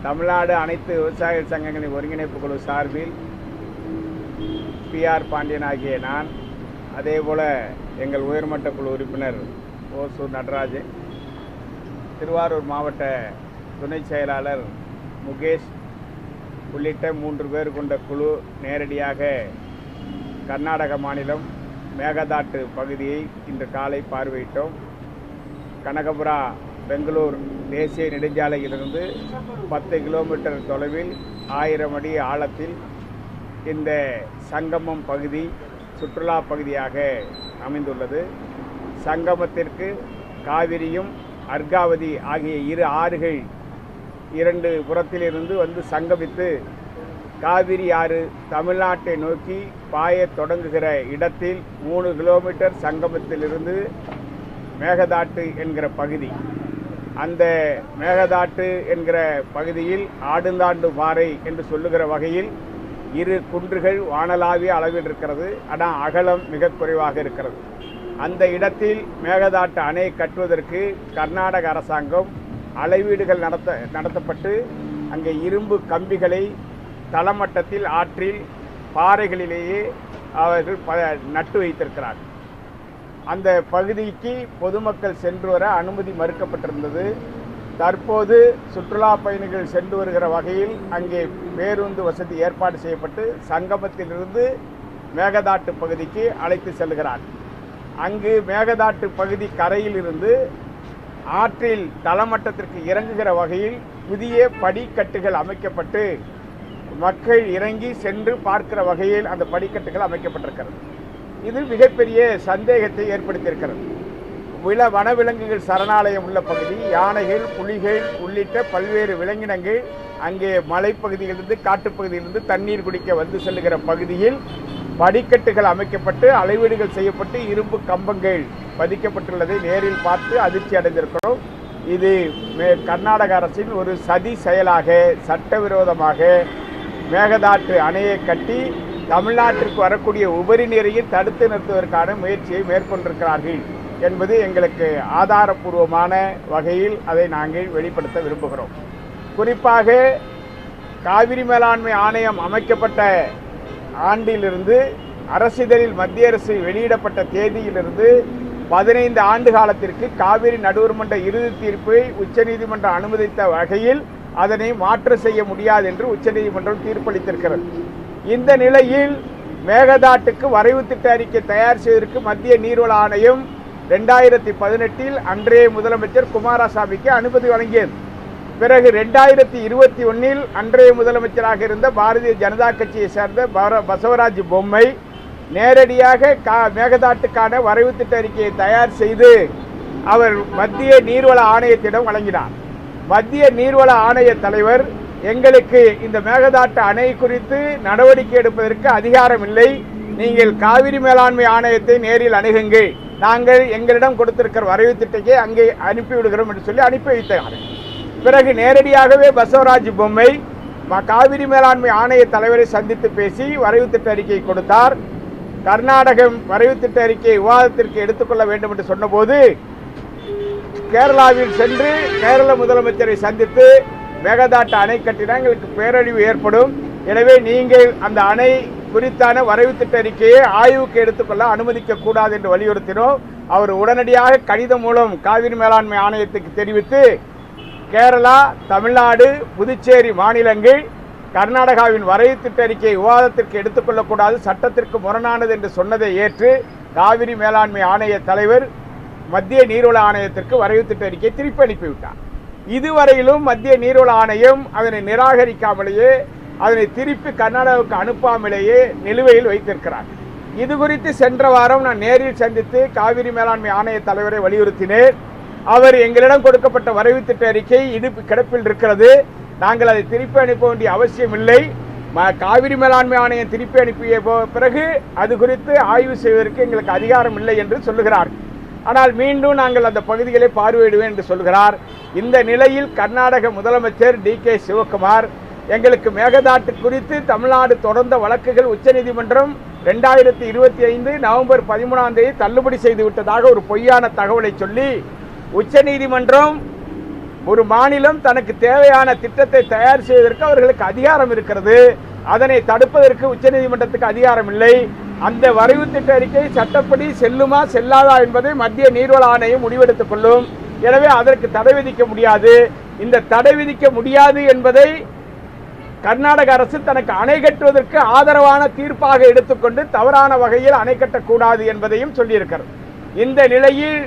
தமிழ்நாடு அனைத்து விவசாய சங்கங்களின் ஒருங்கிணைப்பு குழு சார்பில் PR பாண்டியன் ஆகிய நான், அதேபோல் எங்கள் உயர்மட்ட குழு உறுப்பினர் ஓசூர் நடராஜன், திருவாரூர் மாவட்ட துணை செயலாளர் முகேஷ் உள்ளிட்ட 3 பேர் கொண்ட குழு நேரடியாக கர்நாடக மாநிலம் மேகதாட்டு பகுதியை இன்று காலை பார்வையிட்டோம். கனகபுரா பெங்களூர் தேசிய நெடுஞ்சாலையிலிருந்து 10 கிலோமீட்டர் தொலைவில் 1000 அடி ஆழத்தில் இந்த சங்கமம் பகுதி சுற்றுலா பகுதியாக அமைந்துள்ளது. சங்கமத்திற்கு காவிரியும் அர்காவதி ஆகிய 2 ஆறுகள் 2 புறத்திலிருந்து வந்து சங்கமித்து காவிரி ஆறு தமிழ்நாட்டை நோக்கி பாயத் தொடங்குகிற இடத்தில் 3 கிலோமீட்டர் சங்கமத்திலிருந்து மேகதாட்டு என்கிற பகுதி, அந்த மேகதாட்டு என்கிற பகுதியில் ஆடுந்தாண்டு பாறை என்று சொல்லுகிற வகையில் 2 குன்றுகள் வானளாவிய அளவில் இருக்கிறது. ஆனால் அகலம் மிக குறைவாக இருக்கிறது. அந்த இடத்தில் மேகதாட்டு அணை கட்டுவதற்கு கர்நாடக அரசாங்கம் அளவீடுகள் நடத்தப்பட்டு அங்கே இரும்பு கம்பிகளை தளமட்டத்தில் ஆற்றில் பாறைகளிலேயே அவர்கள் நட்டு வைத்திருக்கிறார்கள். அந்த பகுதிக்கு பொதுமக்கள் சென்று வர அனுமதி மறுக்கப்பட்டிருந்தது. தற்போது சுற்றுலா பயணிகள் சென்று வருகிற வகையில் அங்கே பேருந்து வசதி ஏற்பாடு செய்யப்பட்டு சங்கமத்திலிருந்து மேகதாட்டு பகுதிக்கு அழைத்து செல்கிறார். அங்கு மேகதாட்டு பகுதி கரையில் இருந்து ஆற்றில் தளமட்டத்திற்கு இறங்குகிற வகையில் புதிய படிக்கட்டுகள் அமைக்கப்பட்டு மக்கள் இறங்கி சென்று பார்க்கிற வகையில் அந்த படிக்கட்டுகள் அமைக்கப்பட்டிருக்கிறது. இது மிகப்பெரிய சந்தேகத்தை ஏற்படுத்தியிருக்கிறது. வனவிலங்குகள் சரணாலயம் உள்ள பகுதி, யானைகள், புலிகள் உள்ளிட்ட பல்வேறு விலங்கினங்கள் அங்கே மலைப்பகுதியிலிருந்து காட்டுப்பகுதியிலிருந்து தண்ணீர் குடிக்க வந்து செல்லுகிற பகுதியில் படிக்கட்டுகள் அமைக்கப்பட்டு அளவீடுகள் செய்யப்பட்டு இரும்பு கம்பங்கள் பதிக்கப்பட்டுள்ளதை நேரில் பார்த்து அதிர்ச்சி அடைந்திருக்கிறோம். இது கர்நாடக அரசின் ஒரு சதி செயலாக சட்டவிரோதமாக மேகதாட்டு அணையை கட்டி தமிழ்நாட்டிற்கு வரக்கூடிய உபரி நீரையை தடுத்து நிறுத்துவதற்கான முயற்சியை மேற்கொண்டிருக்கிறார்கள் என்பது எங்களுக்கு ஆதாரபூர்வமான வகையில் அதை நாங்கள் வெளிப்படுத்த விரும்புகிறோம். குறிப்பாக காவிரி மேலாண்மை ஆணையம் அமைக்கப்பட்ட ஆண்டிலிருந்து அரசிதழில் மத்திய அரசு வெளியிடப்பட்ட தேதியிலிருந்து 15 ஆண்டு காலத்திற்கு காவிரி நடுவர்மன்ற இறுதி தீர்ப்பை உச்சநீதிமன்றம் அனுமதித்த வகையில் அதனை மாற்று செய்ய முடியாது என்று உச்சநீதிமன்றம் தீர்ப்பளித்திருக்கிறது. இந்த நிலையில் மேகதாட்டுக்கு வரைவு திட்ட அறிக்கை தயார் செய்வதற்கு மத்திய நீர்வள ஆணையம் 2018 அன்றைய முதலமைச்சர் குமாரசாமிக்கு அனுமதி வழங்கியது. பிறகு 2021 அன்றைய முதலமைச்சராக இருந்த பாரதிய ஜனதா கட்சியை சேர்ந்த பசவராஜ் பொம்மை நேரடியாக மேகதாட்டுக்கான வரைவு திட்ட அறிக்கையை தயார் செய்து அவர் மத்திய நீர்வள ஆணையத்திடம் வழங்கினார். மத்திய நீர்வள ஆணைய தலைவர், எங்களுக்கு இந்த மேகதாட்டு அணை குறித்து நடவடிக்கை எடுப்பதற்கு அதிகாரம் இல்லை, நீங்கள் காவிரி மேலாண்மை ஆணையத்தை நேரில் அணுகுங்கள், நாங்கள் எங்களிடம் கொடுத்திருக்கிற வரைவு திட்டத்தை அங்கே அனுப்பிவிடுகிறோம் என்று சொல்லி அனுப்பி வைத்தார். பிறகு நேரடியாகவே பசவராஜ் பொம்மை காவிரி மேலாண்மை ஆணைய தலைவரை சந்தித்து பேசி வரைவு திட்ட அறிக்கையை கொடுத்தார். கர்நாடகம் வரைவு திட்ட அறிக்கையை விவாதத்திற்கு எடுத்துக்கொள்ள வேண்டும் என்று சொன்னபோது கேரளாவில் சென்று கேரள முதலமைச்சரை சந்தித்து மேகதாட்டு அணை கட்டினால் எங்களுக்கு பேரழிவு ஏற்படும், எனவே நீங்கள் அந்த அணை குறித்தான வரைவு திட்ட அறிக்கையை ஆய்வுக்கு எடுத்துக்கொள்ள அனுமதிக்க கூடாது என்று வலியுறுத்தினோம். அவர் உடனடியாக கடிதம் மூலம் காவிரி மேலாண்மை ஆணையத்துக்கு தெரிவித்து கேரளா, தமிழ்நாடு, புதுச்சேரி மாநிலங்கள் கர்நாடகாவின் வரைவு திட்ட அறிக்கையை விவாதத்திற்கு எடுத்துக்கொள்ளக்கூடாது, சட்டத்திற்கு முரணானது என்று சொன்னதை ஏற்று காவிரி மேலாண்மை ஆணைய தலைவர் மத்திய நீர்வள ஆணையத்திற்கு வரைவு திட்ட அறிக்கையை திருப்பி அனுப்பிவிட்டார். இதுவரையிலும் மத்திய நீர்வள ஆணையம் அதனை நிராகரிக்காமலேயே அதனை திருப்பி கர்நாடகாவுக்கு அனுப்பாமலேயே நிலுவையில் வைத்திருக்கிறார். இது குறித்து சென்ற வாரம் நான் நேரில் சந்தித்து காவிரி மேலாண்மை ஆணைய தலைவரை வலியுறுத்தினேன். அவர் எங்களிடம் கொடுக்கப்பட்ட வரைவு திட்ட அறிக்கை இது கிடப்பில் இருக்கிறது, நாங்கள் அதை திருப்பி அனுப்ப வேண்டிய அவசியம் இல்லை, காவிரி மேலாண்மை ஆணையம் திருப்பி அனுப்பிய பிறகு அது குறித்து ஆய்வு செய்வதற்கு எங்களுக்கு அதிகாரம் இல்லை என்று சொல்லுகிறார். ஆனால் மீண்டும் நாங்கள் அந்த பகுதிகளை பார்வையிடுவேன் என்று சொல்கிறார். இந்த நிலையில் கர்நாடக முதலமைச்சர் DK சிவகுமார் எங்களுக்கு மேகதாட்டு குறித்து தமிழ்நாடு தொடர்ந்த வழக்குகள் உச்சநீதிமன்றம் 2025 நவம்பர் 13ஆம் தேதி தள்ளுபடி செய்து விட்டதாக ஒரு பொய்யான தகவலை சொல்லி உச்சநீதிமன்றம் ஒரு மாநிலம் தனக்கு தேவையான திட்டத்தை தயார் செய்வதற்கு அவர்களுக்கு அதிகாரம் இருக்கிறது. அதனை தடுப்பதற்கு உச்சநீதிமன்றத்துக்கு அதிகாரம் இல்லை. அந்த வரைவு திட்ட அறிக்கை சட்டப்படி செல்லுமா செல்லாதா என்பதை மத்திய நீர்வள ஆணையம் முடிவெடுத்துக் கொள்ளும். எனவே அதற்கு தடை விதிக்க முடியாது. இந்த தடை விதிக்க முடியாது என்பதை கர்நாடக அரசு தனக்கு அணை கட்டுவதற்கு ஆதரவான தீர்ப்பாக எடுத்துக்கொண்டு தவறான வகையில் அணை கட்டக்கூடாது என்பதையும் சொல்லியிருக்கிறது. இந்த நிலையில்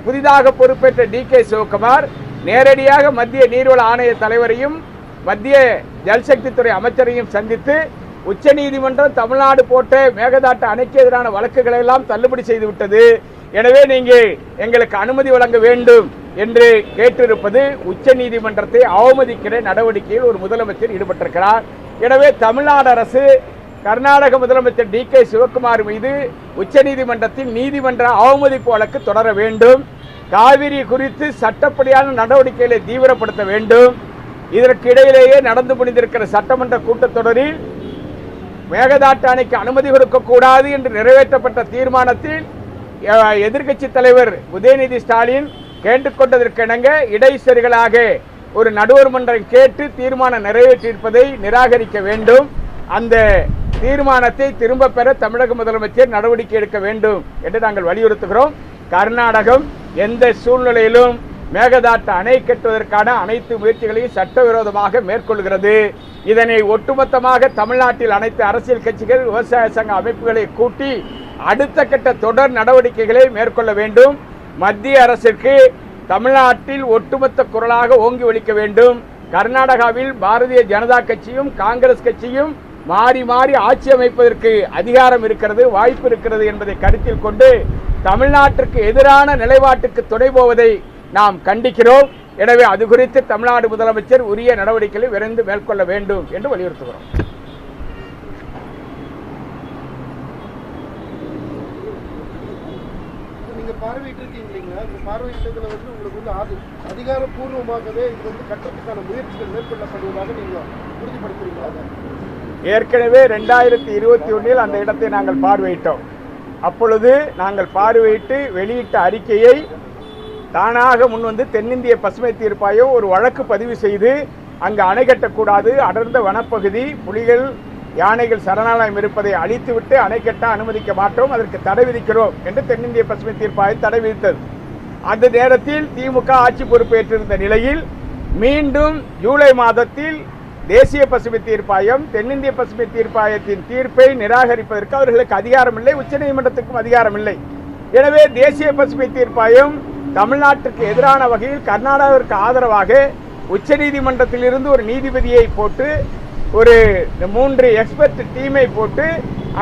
புதிதாக பொறுப்பேற்ற DK சிவகுமார் நேரடியாக மத்திய நீர்வள ஆணைய தலைவரையும் மத்திய ஜல்சக்தி துறை அமைச்சரையும் சந்தித்து உச்சநீதிமன்றம் தமிழ்நாடு போட்ட மேகதாட்டு அணைக்கு எதிரான வழக்குகளை எல்லாம் தள்ளுபடி செய்துவிட்டது. எனவே நீங்கள் எங்களுக்கு அனுமதி வழங்க வேண்டும் என்று கேட்டிருப்பது உச்சநீதிமன்றத்தை அவமதிக்கிற நடவடிக்கையில் ஒரு முதலமைச்சர் ஈடுபட்டிருக்கிறார். எனவே தமிழ்நாடு அரசு கர்நாடக முதலமைச்சர் DK சிவகுமார் மீது உச்சநீதிமன்றத்தில் நீதிமன்ற அவமதிப்பு வழக்கு தொடர வேண்டும். காவிரி குறித்து சட்டப்படியான நடவடிக்கைகளை தீவிரப்படுத்த வேண்டும். இதற்கு இடையிலேயே நடந்து முடிந்திருக்கிற சட்டமன்ற கூட்டத்தொடரில் மேகதாட்டு அணைக்கு அனுமதி கொடுக்கக்கூடாது என்று நிறைவேற்றப்பட்ட தீர்மானத்தில் எதிர்க்கட்சி தலைவர் உதயநிதி ஸ்டாலின் கேட்டுக்கொண்டதற்கிணங்க இடைச்செருகலாக ஒரு நடுவர் மன்றம் கேட்டு தீர்மானம் நிறைவேற்றியிருப்பதை நிராகரிக்க வேண்டும். அந்த தீர்மானத்தை திரும்ப பெற தமிழக முதலமைச்சர் நடவடிக்கை எடுக்க வேண்டும் என்று நாங்கள் வலியுறுத்துகிறோம். கர்நாடகம் எந்த சூழ்நிலையிலும் மேகதாட்டு அணை கட்டுவதற்கான அனைத்து முயற்சிகளையும் சட்டவிரோதமாக மேற்கொள்கிறது. இதனை ஒட்டுமொத்தமாக தமிழ்நாட்டில் அனைத்து அரசியல் கட்சிகள் விவசாய சங்க அமைப்புகளை கூட்டி அடுத்த கட்ட தொடர் நடவடிக்கைகளை மேற்கொள்ள வேண்டும். மத்திய அரசுக்கு தமிழ்நாட்டில் ஒட்டுமொத்த குரலாக ஓங்கி ஒலிக்க வேண்டும். கர்நாடகாவில் பாரதிய ஜனதா கட்சியும் காங்கிரஸ் கட்சியும் மாறி மாறி ஆட்சி அமைப்பதற்கு அதிகாரம் இருக்கிறது, வாய்ப்பு இருக்கிறது என்பதை கருத்தில் கொண்டு தமிழ்நாட்டிற்கு எதிரான நிலைப்பாட்டுக்கு துணை போவதை நாம் கண்டிக்கிறோம். எனவே அது குறித்து தமிழ்நாடு முதலமைச்சர் உரிய நடவடிக்கைகளை விரைந்து மேற்கொள்ள வேண்டும் என்று வலியுறுத்துகிறோம். அதிகாரப்பூர்வமாகவே இது கட்டத்துக்கான முயற்சிகள் மேற்கொள்ளப்படுவதாக நீங்க உறுதிப்படுத்துறீங்களா? ஏற்கனவே 2021 அந்த இடத்தை நாங்கள் பார்வையிட்டோம். அப்பொழுது நாங்கள் பார்வையிட்டு வெளியிட்ட அறிக்கையை தானாக முன்வந்து தென்னிந்திய பசுமை தீர்ப்பாயம் ஒரு வழக்கு பதிவு செய்து அங்கு அணை கட்டக்கூடாது, அடர்ந்த வனப்பகுதி, புலிகள் யானைகள் சரணாலயம் இருப்பதை அழித்துவிட்டு அணை கட்ட அனுமதிக்க மாட்டோம், அதற்கு தடை விதிக்கிறோம் என்று தென்னிந்திய பசுமை தீர்ப்பாயம் தடை விதித்தது. அந்த நேரத்தில் திமுக ஆட்சி பொறுப்பேற்றிருந்த நிலையில் மீண்டும் ஜூலை மாதத்தில் தேசிய பசுமை தீர்ப்பாயம் தென்னிந்திய பசுமை தீர்ப்பாயத்தின் தீர்ப்பை நிராகரிப்பதற்கு அவர்களுக்கு அதிகாரம் இல்லை, உச்சநீதிமன்றத்துக்கும் அதிகாரம் இல்லை. எனவே தேசிய பசுமை தீர்ப்பாயம் தமிழ்நாட்டுக்கு எதிரான வகையில் கர்நாடகாவிற்கு ஆதரவாக உச்சநீதிமன்றத்தில் இருந்து ஒரு நீதிபதியை போட்டு ஒரு 3 எக்ஸ்பர்ட் டீமை போட்டு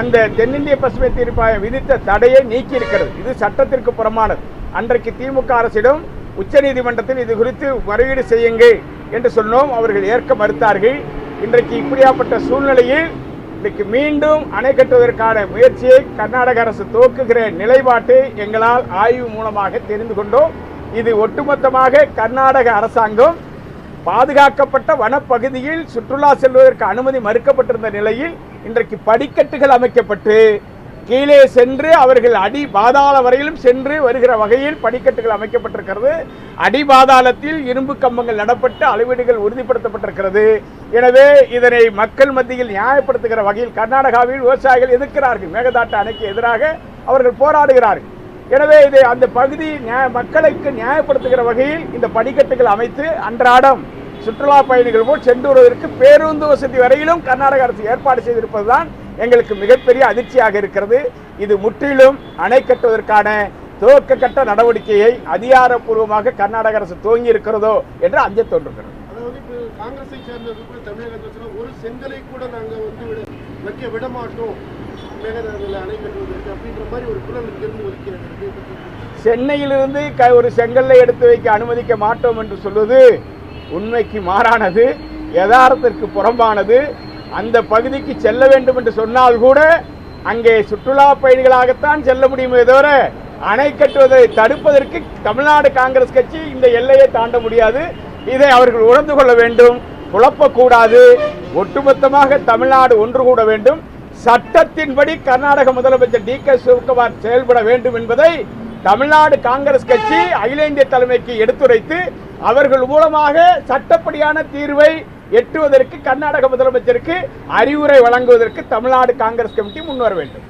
அந்த தென்னிந்திய பசுமை தீர்ப்பாயம் விதித்த தடையை நீக்கி இருக்கிறது. இது சட்டத்திற்கு புறமானது. அன்றைக்கு திமுக அரசிடம் உச்சநீதிமன்றத்தில் இது குறித்து முறையீடு செய்யுங்கள் என்று சொன்னோம். அவர்கள் ஏற்க மறுத்தார்கள். இன்றைக்கு இப்படியாப்பட்ட சூழ்நிலையில் இன்றைக்கு மீண்டும் அணை கட்டுவதற்கான முயற்சியை கர்நாடக அரசு துவக்குகிற நிலைப்பாட்டை எங்களால் ஆய்வு மூலமாக தெரிந்து கொண்டோம். இது ஒட்டுமொத்தமாக கர்நாடக அரசாங்கம் பாதுகாக்கப்பட்ட வனப்பகுதியில் சுற்றுலா செல்வதற்கு அனுமதி மறுக்கப்பட்டிருந்த நிலையில் இன்றைக்கு படிக்கட்டுகள் அமைக்கப்பட்டு கீழே சென்று அவர்கள் அடி பாதாள வரையிலும் சென்று வருகிற வகையில் படிக்கட்டுகள் அமைக்கப்பட்டிருக்கிறது. அடி பாதாளத்தில் இரும்பு கம்பங்கள் நடப்பட்டு அளவீடுகள் உறுதிப்படுத்தப்பட்டிருக்கிறது. எனவே இதனை மக்கள் மத்தியில் நியாயப்படுத்துகிற வகையில் கர்நாடகாவில் விவசாயிகள் எதிர்க்கிறார்கள். மேகதாட்டு அணைக்கு எதிராக அவர்கள் போராடுகிறார்கள். எனவே இதை அந்த பகுதி மக்களுக்கு நியாயப்படுத்துகிற வகையில் இந்த படிக்கட்டுகள் அமைத்து அன்றாடம் சுற்றுலா பயணிகள் போல் சென்று வருவதற்கு பேருந்து வசதி வரையிலும் கர்நாடக அரசு ஏற்பாடு செய்திருப்பதுதான் எங்களுக்கு மிகப்பெரிய அதிர்ச்சியாக இருக்கிறது. இது முற்றிலும் அணை கட்டுவதற்கான துவக்க கட்ட நடவடிக்கையை அதிகாரப்பூர்வமாக கர்நாடக அரசு துவங்கி இருக்கிறதோ என்று அஞ்ச தோன்றுகிறது. காங்கிரஸை சேர்ந்தவர்கள் கூட தமிழகத்தில் ஒரு செங்கலை கூட நாங்கள் வைக்க விட மாட்டோம் அணை கட்டுவதற்கு அப்படின்ற மாதிரி ஒரு குரல் இங்கிருந்து ஒலிக்கிறது. சென்னையிலிருந்து ஒரு செங்கல்லை எடுத்து வைக்க அனுமதிக்க மாட்டோம் என்று சொல்வது உண்மைக்கு மாறானது, யதார்த்தத்திற்கு புறம்பானது. அந்த பகுதிக்கு செல்ல வேண்டும் என்று சொன்னால் கூட அங்கே சுற்றுலா பயணிகளாகத்தான் செல்ல முடியுமே தவிர அணை கட்டுவதை தடுப்பதற்கு தமிழ்நாடு காங்கிரஸ் கட்சி இந்த எல்லையை தாண்ட முடியாது. இதை அவர்கள் உணர்ந்து கொள்ள வேண்டும், குழப்பக்கூடாது. ஒட்டுமொத்தமாக தமிழ்நாடு ஒன்று கூட வேண்டும். சட்டத்தின்படி கர்நாடக முதலமைச்சர் DK சிவகுமார் செயல்பட வேண்டும் என்பதை தமிழ்நாடு காங்கிரஸ் கட்சி அகில இந்திய தலைமைக்கு எடுத்துரைத்து அவர்கள் மூலமாக சட்டப்படியான தீர்வை எட்டுவதற்கு கர்நாடக முதலமைச்சருக்கு அறிவுரை வழங்குவதற்கு தமிழ்நாடு காங்கிரஸ் கமிட்டி முன்வர வேண்டும்.